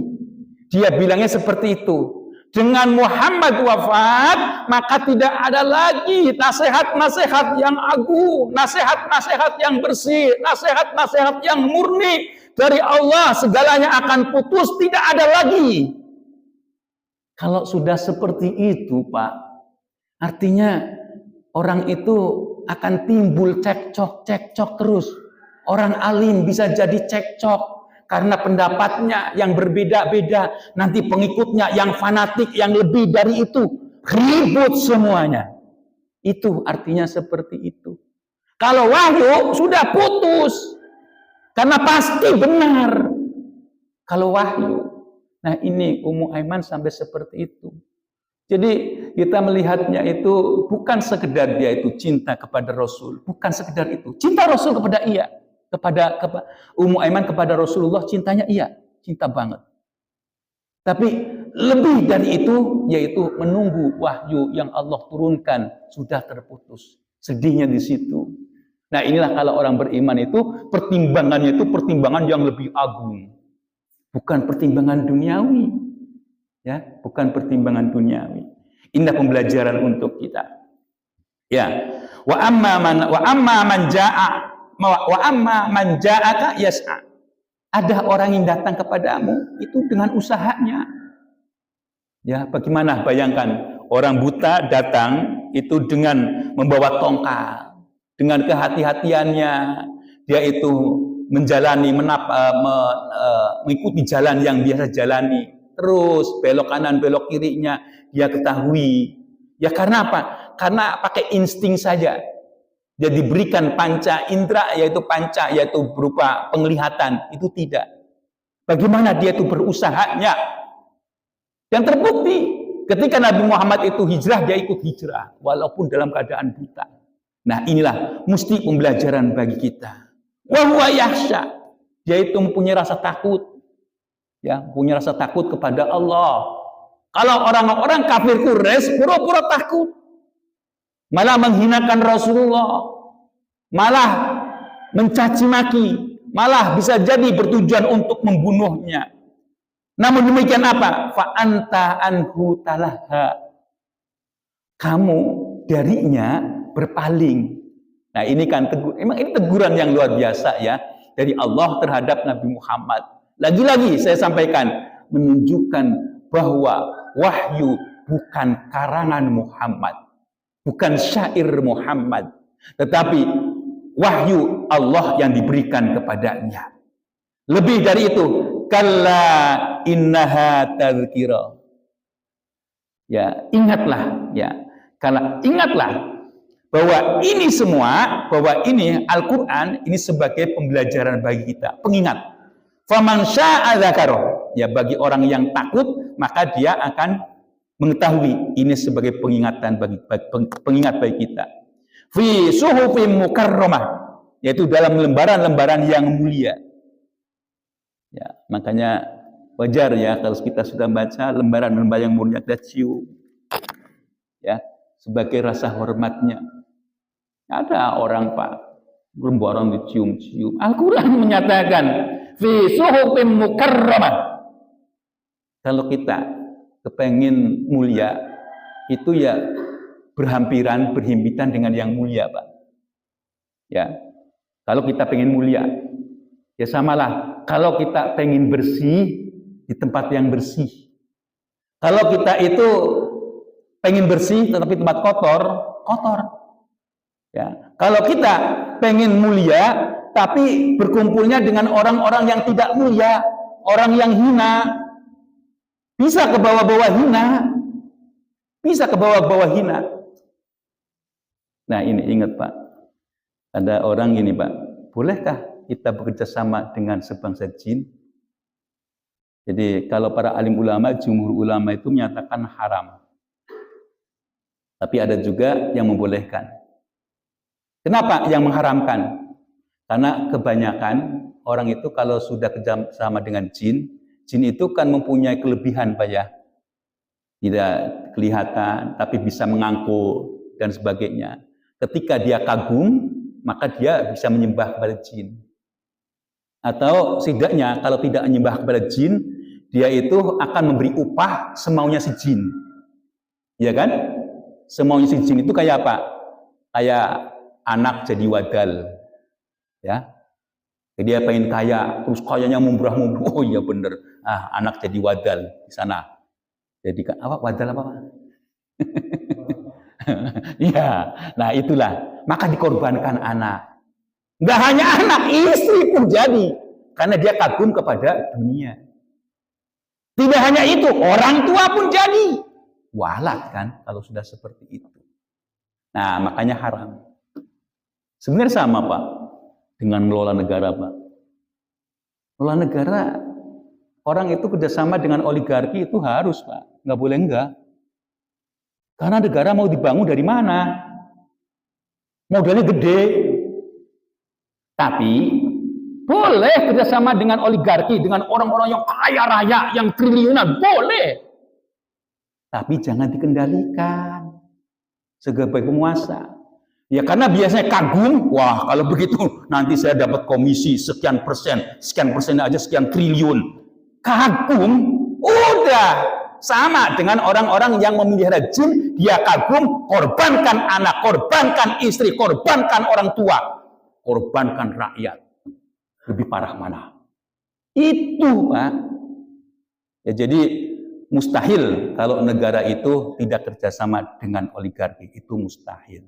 dia bilangnya seperti itu. Dengan Muhammad wafat, maka tidak ada lagi nasihat-nasihat yang agung, nasihat-nasihat yang bersih, nasihat-nasihat yang murni dari Allah. Segalanya akan putus, tidak ada lagi. Kalau sudah seperti itu, Pak, artinya orang itu akan timbul cekcok terus. Orang alim bisa jadi cekcok. karena pendapatnya yang berbeda-beda, nanti pengikutnya yang fanatik, yang lebih dari itu, ribut semuanya. Itu artinya seperti itu. Kalau wahyu sudah putus, karena pasti benar. Kalau wahyu, nah ini Ummu Aiman sampai seperti itu. Jadi kita melihatnya itu bukan sekedar dia itu cinta kepada Rasul, bukan sekedar itu. Cinta Rasul kepada kepada Ummu Aiman kepada Rasulullah, cintanya iya, cinta banget. Tapi lebih dari itu, yaitu menunggu wahyu yang Allah turunkan sudah terputus. Sedihnya di situ. Nah inilah kalau orang beriman itu pertimbangannya itu pertimbangan yang lebih agung, bukan pertimbangan duniawi, ya, bukan pertimbangan duniawi. Indah pembelajaran untuk kita. Ya, wa amma man ja'aka yas'a. Ada orang yang datang kepadamu itu dengan usahanya. Ya, bagaimana bayangkan orang buta datang itu dengan membawa tongkat, dengan kehati-hatiannya dia itu menjalani mengikuti jalan yang biasa jalani, terus belok kanan belok kirinya dia ketahui. Ya karena apa? Karena pakai insting saja. Dia diberikan panca indera, yaitu berupa penglihatan, itu tidak. Bagaimana dia itu berusahanya? Yang terbukti ketika Nabi Muhammad itu hijrah, dia ikut hijrah walaupun dalam keadaan buta. Nah inilah mesti pembelajaran bagi kita. Wa huwa yakhsha, dia itu mempunyai rasa takut, ya, punya rasa takut kepada Allah. Kalau orang-orang kafir Quraisy pura-pura takut, malah menghinakan Rasulullah, malah mencaci maki, malah bisa jadi bertujuan untuk membunuhnya. Namun demikian apa? Fa anta anhu talaha. Kamu darinya berpaling. Nah ini kan memang ini teguran yang luar biasa ya dari Allah terhadap Nabi Muhammad. Lagi-lagi saya sampaikan menunjukkan bahwa wahyu bukan karangan Muhammad, bukan syair Muhammad, tetapi wahyu Allah yang diberikan kepadanya. Lebih dari itu, kalla innaha tadzkira. Ya, ingatlah ya. Ingatlah bahwa ini semua, bahwa ini Al-Qur'an ini sebagai pembelajaran bagi kita, pengingat. Faman syaa'a dzakara. Ya, bagi orang yang takut, maka dia akan mengetahui ini sebagai pengingat bagi kita. Fi suhufim mukarramah, yaitu dalam lembaran-lembaran yang mulia. Ya, makanya wajar ya kalau kita sudah baca lembaran-lembaran yang mulia kita cium. Ya, sebagai rasa hormatnya. Ada orang Pak, orang dicium-cium. Al-Qur'an menyatakan fi suhufim mukarramah. Kalau kita kepengen mulia, itu ya berhimpitan dengan yang mulia, Pak. Ya, kalau kita pengen mulia, ya samalah. Kalau kita pengen bersih, di tempat yang bersih. Kalau kita itu pengen bersih, tetapi tempat kotor, kotor. Ya, kalau kita pengen mulia, tapi berkumpulnya dengan orang-orang yang tidak mulia, orang yang hina, bisa ke bawah-bawah hina. Bisa ke bawah-bawah hina. Nah ini ingat Pak. Ada orang ini Pak. Bolehkah kita bekerja sama dengan sebangsa jin? Jadi kalau para alim ulama, jumhur ulama itu menyatakan haram. Tapi ada juga yang membolehkan. Kenapa yang mengharamkan? Karena kebanyakan orang itu kalau sudah kerja sama dengan jin, jin itu kan mempunyai kelebihan Pak ya. Tidak kelihatan, tapi bisa mengangkut dan sebagainya. Ketika dia kagum, maka dia bisa menyembah kepada jin. Atau setidaknya kalau tidak menyembah kepada jin, dia itu akan memberi upah semaunya si jin. Ya kan? Semaunya si jin itu kayak apa? Kayak anak jadi wadal. Ya. Jadi dia pengen kaya, terus kayanya mumbrah-mumbrah. Oh iya bener. Anak jadi wadal di sana. Jadi apa wadal apa? Ya, nah itulah. Maka dikorbankan anak. Nggak hanya anak, istri pun jadi. Karena dia kagum kepada dunia. Tidak hanya itu, orang tua pun jadi walat kan kalau sudah seperti itu. Nah, makanya haram. Sebenarnya sama Pak dengan mengelola negara Pak. Mengelola negara, orang itu kerjasama dengan oligarki itu harus Pak, nggak boleh enggak. Karena negara mau dibangun dari mana? Modalnya gede. Tapi boleh kerjasama dengan oligarki, dengan orang-orang yang kaya raya, yang triliunan, boleh. Tapi jangan dikendalikan sebagai penguasa. Ya karena biasanya kagum, wah kalau begitu nanti saya dapat komisi sekian persen aja sekian triliun. Kagum, udah sama dengan orang-orang yang memelihara jin, dia kagum, korbankan anak, korbankan istri, korbankan orang tua, korbankan rakyat. Lebih parah mana? Itu Pak. Ya jadi mustahil kalau negara itu tidak kerjasama dengan oligarki, itu mustahil.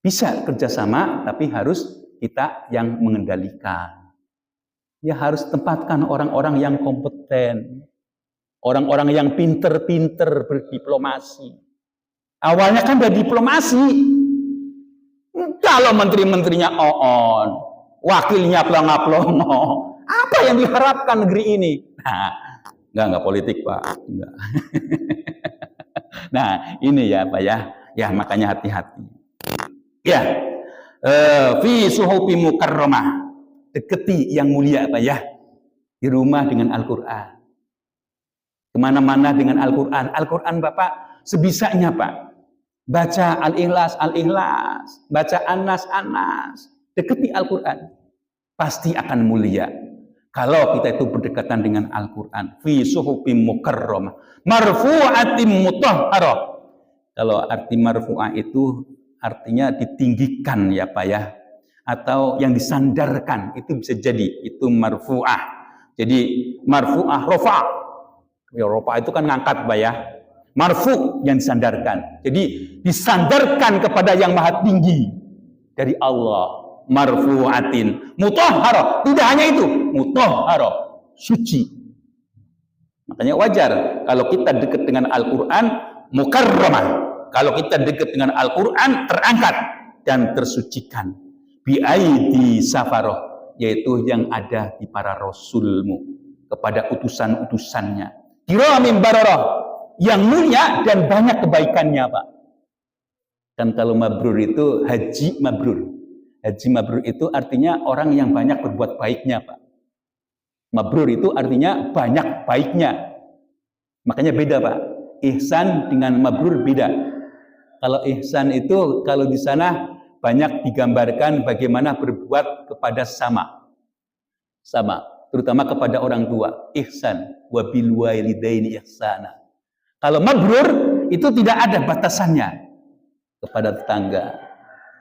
Bisa kerjasama, tapi harus kita yang mengendalikan. Ya harus tempatkan orang-orang yang kompeten, orang-orang yang pinter-pinter berdiplomasi. Awalnya kan dari diplomasi. Kalau menteri-menterinya on, wakilnya pelongo-pelongo, apa yang diharapkan negeri ini? Nah, enggak politik Pak. Enggak. Nah, ini ya Pak ya. Ya makanya hati-hati. Ya, fi suhufi mukarramah. Deketi yang mulia Pak ya. Di rumah dengan Al-Quran. Kemana-mana dengan Al-Quran. Al-Quran Bapak sebisanya Pak. Baca Al-Ikhlas, Al-Ikhlas. Baca An-Nas, Deketi Al-Quran. Pasti akan mulia. Kalau kita itu berdekatan dengan Al-Quran. Fi suhufim mukarramah. Marfu'atim mutahharah. Kalau arti marfu'ah itu artinya ditinggikan ya Pak ya. Atau yang disandarkan. Itu bisa jadi. Itu marfu'ah. Jadi marfu'ah rofa'. Ya rofa' itu kan ngangkat Pak ya. Marfu' yang disandarkan. Jadi disandarkan kepada yang maha tinggi. Dari Allah. Marfu'atin. Mutahharah. Tidak hanya itu. Mutahharah. Suci. Makanya wajar. Kalau kita dekat dengan Al-Quran. Mukarramah. Kalau kita dekat dengan Al-Quran. Terangkat. Dan tersucikan. Bi'aidi safaroh. Yaitu yang ada di para rasulmu. Kepada utusan-utusannya. Kiramin bararah. Yang mulia dan banyak kebaikannya Pak. Kan kalau mabrur itu haji mabrur. Haji mabrur itu artinya orang yang banyak berbuat baiknya Pak. Mabrur itu artinya banyak baiknya. Makanya beda Pak. Ihsan dengan mabrur beda. Kalau ihsan itu kalau di sana banyak digambarkan bagaimana berbuat kepada sama. Terutama kepada orang tua. Ihsan wa bil walidaini ihsana. Kalau mabrur itu tidak ada batasannya. Kepada tetangga,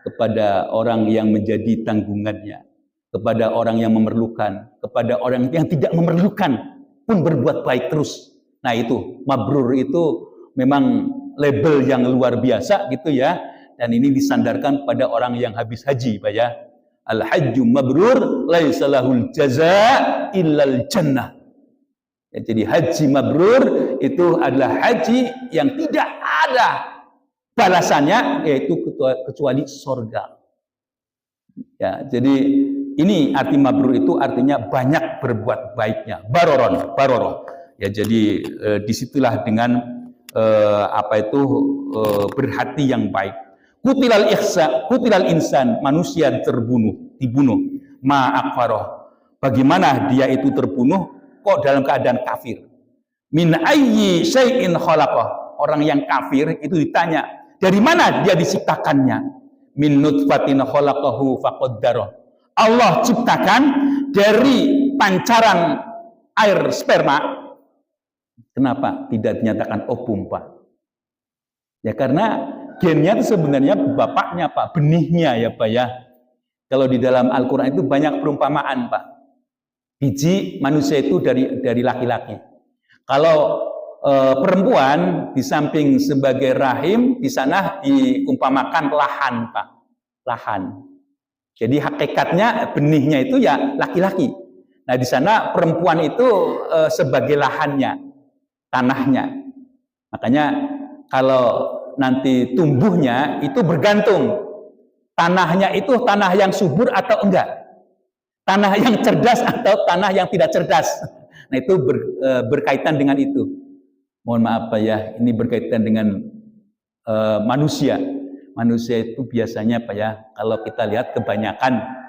kepada orang yang menjadi tanggungannya, kepada orang yang memerlukan, kepada orang yang tidak memerlukan pun berbuat baik terus. Nah itu mabrur itu memang label yang luar biasa gitu ya. Dan ini disandarkan pada orang yang habis haji Pak ya. Al-hajju mabrur laisa lahul jazaa illal jannah. Ya, jadi haji mabrur itu adalah haji yang tidak ada balasannya yaitu kecuali surga. Ya, jadi ini arti mabrur itu artinya banyak berbuat baiknya. Baroroh. Ya, jadi disitulah dengan berhati yang baik. Kutilal insan, manusia dibunuh. Ma'akfaroh. Bagaimana dia itu terbunuh? Kok dalam keadaan kafir? Min ayyi syai'in khalaqah. Orang yang kafir itu ditanya, dari mana dia diciptakannya? Min nutfatin khalaqahu faqaddarah. Allah ciptakan dari pancaran air sperma. Kenapa tidak dinyatakan ovum, Pak? Ya karena gennya itu sebenarnya bapaknya, Pak, benihnya ya, Pak ya. Kalau di dalam Al-Qur'an itu banyak perumpamaan, Pak. Biji manusia itu dari laki-laki. Kalau perempuan di samping sebagai rahim, di sana diumpamakan lahan, Pak. Lahan. Jadi hakikatnya benihnya itu ya laki-laki. Nah, di sana perempuan itu sebagai lahannya, tanahnya. Makanya kalau nanti tumbuhnya itu bergantung tanahnya itu tanah yang subur atau enggak, tanah yang cerdas atau tanah yang tidak cerdas. Nah, itu berkaitan dengan itu. Mohon maaf Pak ya, ini berkaitan dengan manusia. Manusia itu biasanya Pak ya, kalau kita lihat kebanyakan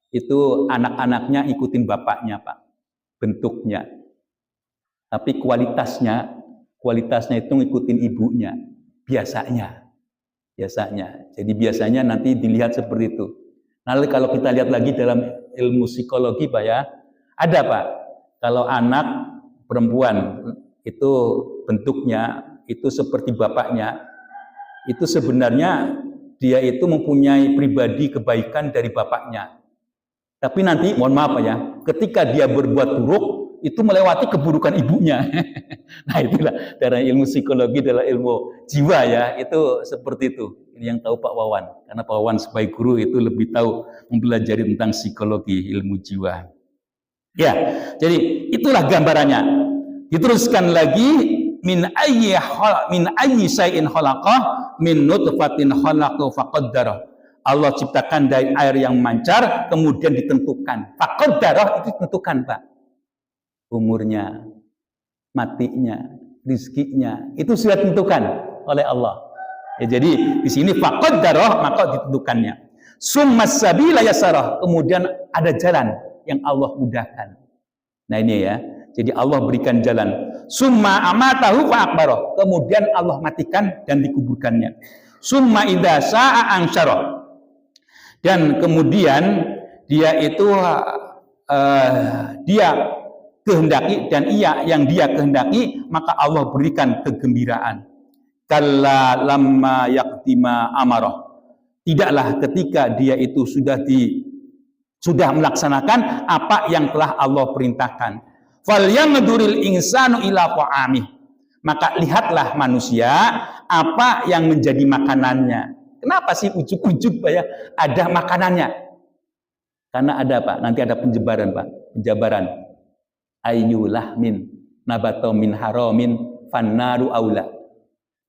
itu anak-anaknya ikutin bapaknya Pak, bentuknya. Tapi kualitasnya itu ngikutin ibunya, biasanya. Jadi biasanya nanti dilihat seperti itu. Lalu kalau kita lihat lagi dalam ilmu psikologi Pak ya, ada Pak, kalau anak perempuan itu bentuknya itu seperti bapaknya, itu sebenarnya dia itu mempunyai pribadi kebaikan dari bapaknya. Tapi nanti, mohon maaf Pak ya, ketika dia berbuat buruk, itu melewati keburukan ibunya. Nah itulah dari ilmu psikologi, dalam ilmu jiwa ya, itu seperti itu. Ini yang tahu Pak Wawan, karena Pak Wawan sebagai guru itu lebih tahu mempelajari tentang psikologi, ilmu jiwa. Ya, jadi itulah gambarannya. Diteruskan lagi, min ayyi syai'in khalaqah min nutfatin khalaqahu faqaddarah. Allah ciptakan dari air yang mancar, kemudian ditentukan. Faqaddarah itu ditentukan Pak. Umurnya, matinya, rizkinya, itu sudah ditentukan oleh Allah. Ya, jadi di sini faqaddarah, maka ditentukannya. Summas sabila yasarah, kemudian ada jalan yang Allah mudahkan. Nah ini ya, jadi Allah berikan jalan. Summa amatahu fa'akbarah, kemudian Allah matikan dan dikuburkannya. Summa idza sa'a ansyarah, dan kemudian dia itu dia kehendaki dan yang dia kehendaki, maka Allah berikan kegembiraan. Kalla lamma yaqtima amarah, tidaklah ketika dia itu sudah melaksanakan apa yang telah Allah perintahkan. Falyanzuril insanu ila ta'amih, maka lihatlah manusia apa yang menjadi makanannya. Kenapa sih ujuk-ujuk Pak ya ada makanannya? Karena ada Pak, nanti ada penjabaran Pak, penjabaran. Ayyulahmin nabato min haramin fannaru aula.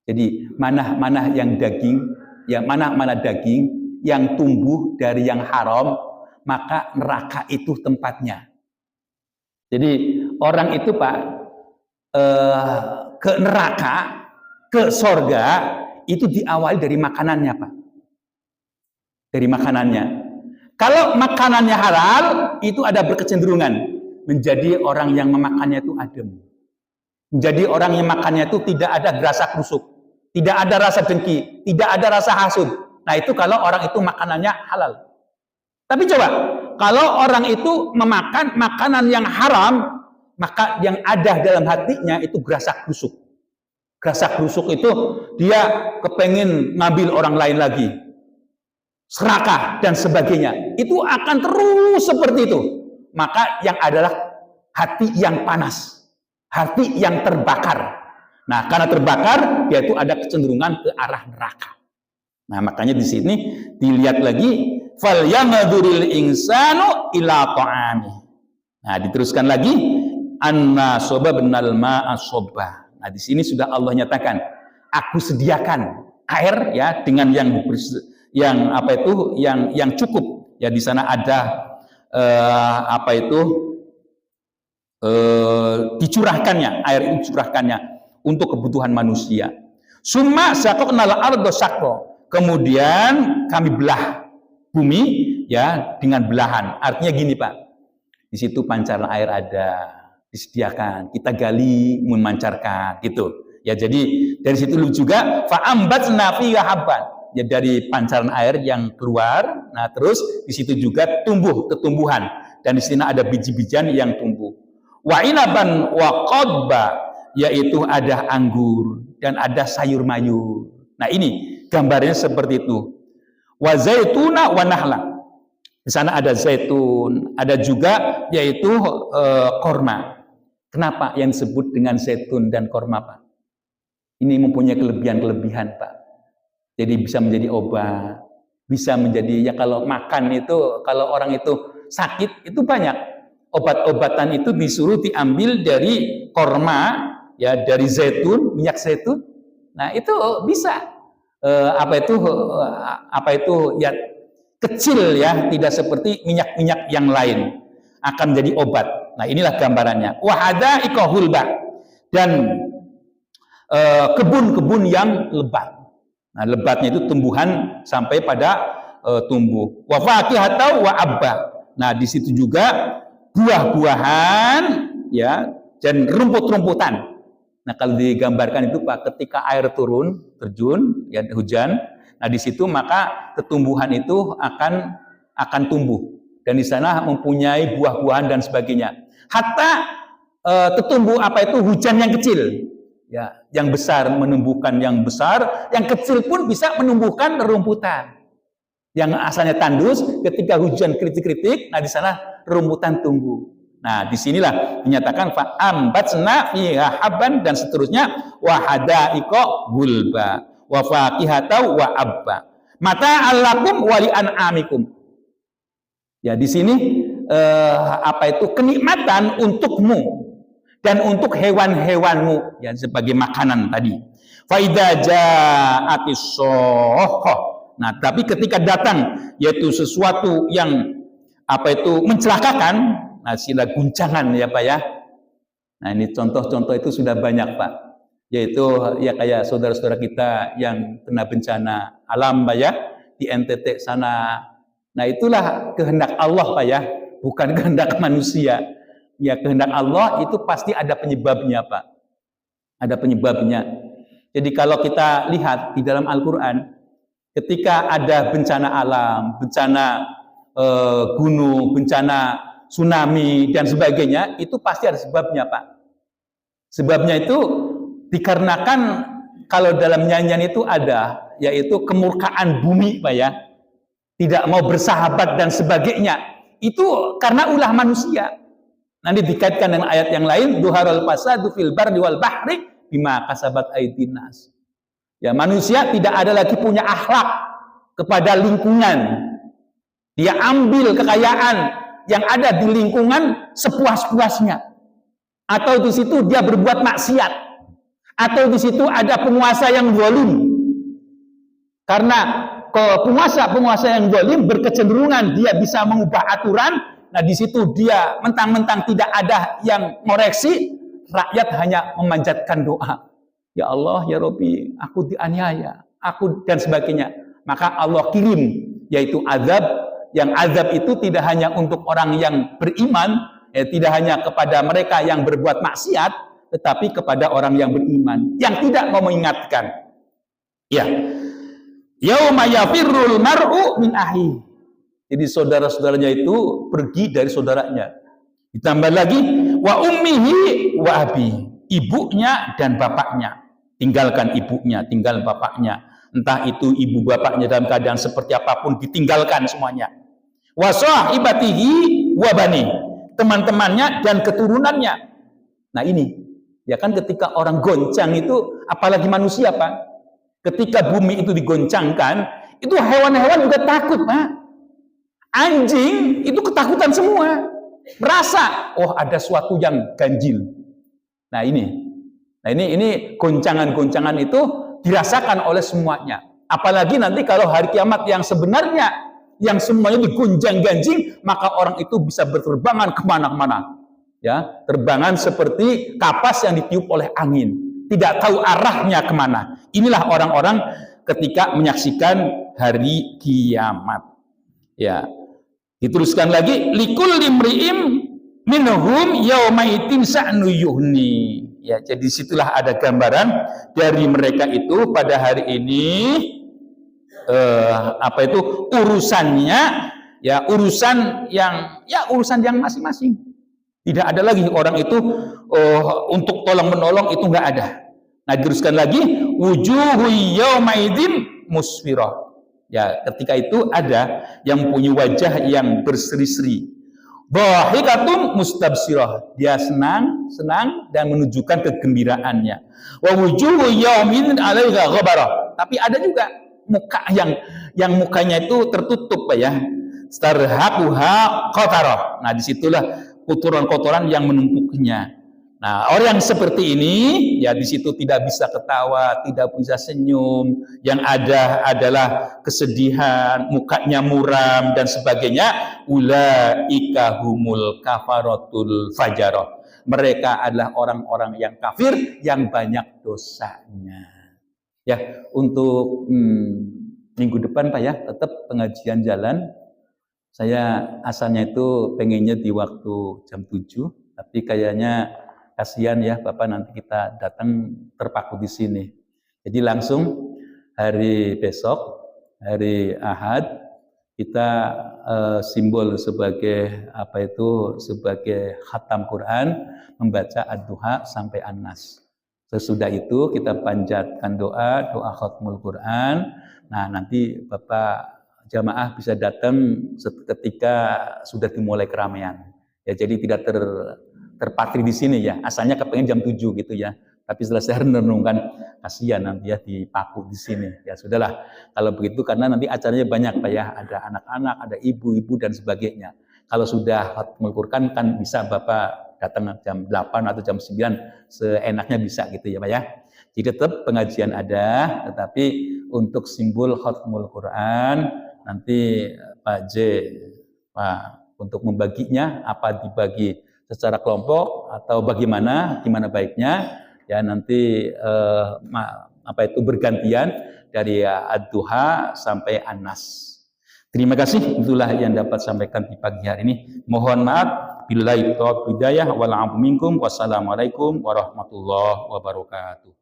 Jadi mana yang daging, yang mana daging yang tumbuh dari yang haram, maka neraka itu tempatnya. Jadi orang itu Pak ke neraka, ke sorga itu diawali dari makanannya Pak. Dari makanannya. Kalau makanannya halal, itu ada berkecenderungan menjadi orang yang memakannya itu adem. Menjadi orang yang makannya itu tidak ada rasa krusuk, tidak ada rasa dengki, tidak ada rasa hasud. Nah itu kalau orang itu makanannya halal. Tapi coba, kalau orang itu memakan makanan yang haram, maka yang ada dalam hatinya itu gerasa krusuk. Gerasa krusuk itu dia kepengen ngambil orang lain lagi, serakah dan sebagainya. Itu akan terus seperti itu. Maka yang adalah hati yang panas, hati yang terbakar. Nah, karena terbakar, dia itu ada kecenderungan ke arah neraka. Nah, makanya di sini dilihat lagi, falyanzuril insanu ila ta'amih. Nah, diteruskan lagi, anna sababnal ma'a sabba. Nah, di sini sudah Allah nyatakan, aku sediakan air ya dengan yang cukup. Ya di sana ada dicurahkannya, air itu dicurahkannya untuk kebutuhan manusia. Summa syaqaqnal arda syaqqa. Kemudian kami belah bumi ya dengan belahan. Artinya gini Pak. Di situ pancaran air ada, disediakan, kita gali memancarkan gitu. Ya jadi dari situ juga fa'ambatsna fiha habban. Ya dari pancaran air yang keluar, nah terus di situ juga tumbuh tumbuhan dan di sini ada biji-bijian yang tumbuh. Wa inaban wa qadba, yaitu ada anggur dan ada sayur mayur. Nah ini gambarnya seperti itu. Wa zaituna wa nahla. Di sana ada zaitun, ada juga yaitu korma. Kenapa yang disebut dengan zaitun dan korma Pak? Ini mempunyai kelebihan-kelebihan Pak. Jadi bisa menjadi obat, bisa menjadi ya kalau makan itu, kalau orang itu sakit itu banyak. obat-obatan itu disuruh diambil dari korma, ya, dari zaitun, minyak zaitun. Nah, itu bisa apa itu ya, kecil ya, tidak seperti minyak-minyak yang lain, akan jadi obat. Nah, inilah gambarannya. Wahada ikohulba, dan kebun-kebun yang lebat. Nah, lebatnya itu tumbuhan sampai pada tumbuh. Wa faqihatau wa abba. Nah, di situ juga buah-buahan, ya, dan rumput-rumputan. Nah, kalau digambarkan itu Pak, ketika air turun, terjun, ya, hujan, nah di situ maka tumbuhan itu akan tumbuh, dan di sana mempunyai buah-buahan dan sebagainya. Hatta tumbuh apa itu hujan yang kecil, ya, yang besar menumbuhkan yang besar, yang kecil pun bisa menumbuhkan rumputan. Yang asalnya tandus, ketika hujan kritik-kritik, nah di sana rumputan tumbuh. Nah, disinilah dinyatakan fa'ambatsna fiha habban dan seterusnya, wa hada'iqa gulba wa faqihatau wa abba mata allakum wa li an'amikum. Ya, di sini apa itu kenikmatan untukmu dan untuk hewan-hewanmu, ya, sebagai makanan tadi. Fa idza ja'atis sohh. Nah, tapi ketika datang yaitu sesuatu yang apa itu mencelakakan, nah, sila guncangan ya Pak ya. Nah, ini contoh-contoh itu sudah banyak Pak. Yaitu ya kayak saudara-saudara kita yang kena bencana alam Pak ya, di NTT sana. Nah, itulah kehendak Allah Pak ya, bukan kehendak manusia. Ya, kehendak Allah itu pasti ada penyebabnya Pak. Ada penyebabnya. Jadi kalau kita lihat di dalam Al-Quran, ketika ada bencana alam, bencana gunung, bencana tsunami dan sebagainya, itu pasti ada sebabnya Pak. Sebabnya itu dikarenakan kalau dalam nyanyian itu ada, yaitu kemurkaan bumi Pak ya, tidak mau bersahabat dan sebagainya. Itu karena ulah manusia. Nanti dikaitkan dengan ayat yang lain, duharul fasadu fil barri wal bahri bima kasabat aydin nas. Ya, manusia tidak ada lagi punya akhlak kepada lingkungan. Dia ambil kekayaan yang ada di lingkungan sepuas-puasnya, atau di situ dia berbuat maksiat, atau di situ ada penguasa yang zalim. Karena penguasa yang zalim berkecenderungan dia bisa mengubah aturan. Nah, di situ dia mentang-mentang tidak ada yang ngoreksi, rakyat hanya memanjatkan doa. Ya Allah, ya Rabbi, aku dianiaya, aku dan sebagainya. Maka Allah kirim yaitu azab. Yang azab itu tidak hanya untuk orang yang beriman, tidak hanya kepada mereka yang berbuat maksiat, tetapi kepada orang yang beriman, yang tidak mau mengingatkan. Ya, yauma yafirrul mar'u min ahi. Jadi saudara-saudaranya itu pergi dari saudaranya. Ditambah lagi wa ummihi wa abi, ibunya dan bapaknya. Tinggalkan ibunya, tinggal bapaknya. Entah itu ibu bapaknya dalam keadaan seperti apapun, ditinggalkan semuanya. Wa sahibatihi wa bani, teman-temannya dan keturunannya. Nah, ini ya kan, ketika orang goncang itu, apalagi manusia Pak, ketika bumi itu digoncangkan, itu hewan-hewan juga takut Pak. Anjing itu ketakutan semua, merasa oh ada sesuatu yang ganjil. Nah, ini goncangan-goncangan itu dirasakan oleh semuanya. Apalagi nanti kalau hari kiamat yang sebenarnya, yang semuanya digonjang-ganjing, maka orang itu bisa berterbangan kemana-mana. Ya, terbangan seperti kapas yang ditiup oleh angin, tidak tahu arahnya kemana. Inilah orang-orang ketika menyaksikan hari kiamat. Ya, diteruskan lagi, likul limri'im minhum yaumaitin sa'nu yuhni. Ya, jadi situlah ada gambaran dari mereka itu pada hari ini, apa itu urusannya, ya urusan yang masing-masing. Tidak ada lagi orang itu untuk tolong menolong, itu nggak ada. Nah, diteruskan lagi, wujuhu yaumaidin musfirah. Ya, ketika itu ada yang punya wajah yang berseri-seri. Dhahikatum mustabsirah, dia senang dan menunjukkan kegembiraannya. Wa wujuhu yaumin 'alaiha ghabarah. Tapi ada juga muka yang mukanya itu tertutup ya. Starhaquha qatarah. Nah, disitulah kotoran-kotoran yang menumpuknya. Nah, orang yang seperti ini, ya di situ tidak bisa ketawa, tidak bisa senyum, yang ada adalah kesedihan, mukanya muram dan sebagainya. Ulaika humul kafaratul fajarah. Mereka adalah orang-orang yang kafir, yang banyak dosanya. Ya, untuk minggu depan Pak ya, tetap pengajian jalan. Saya asalnya itu pengennya di waktu jam 7, tapi kayaknya kasihan ya Bapak, nanti kita datang terpaku di sini. Jadi langsung hari besok, hari Ahad, kita simbol sebagai sebagai khatam Quran, membaca Ad-Duha sampai An-Nas. Sesudah itu kita panjatkan doa khatmul Quran. Nah, nanti Bapak jamaah bisa datang ketika sudah dimulai keramaian. Ya, jadi tidak terpatri di sini ya. Asalnya kepengen jam 7 gitu ya. Tapi setelah saya renungkan, kasihan nanti ya dipaku di sini. Ya sudahlah, kalau begitu karena nanti acaranya banyak Pak ya. Ada anak-anak, ada ibu-ibu dan sebagainya. Kalau sudah khatmul Quran kan bisa Bapak datang jam 8 atau jam 9 seenaknya bisa gitu ya Pak ya. Jadi tetap pengajian ada, tetapi untuk simbol khatmul Quran nanti Pak untuk membaginya apa dibagi secara kelompok atau bagaimana, gimana baiknya ya nanti bergantian dari Ad-Duha sampai An-Nas. Terima kasih, itulah yang dapat sampaikan di pagi hari ini. Mohon maaf, billahi taufiq hidayah wal afu minkum. Wassalamualaikum warahmatullahi wabarakatuh.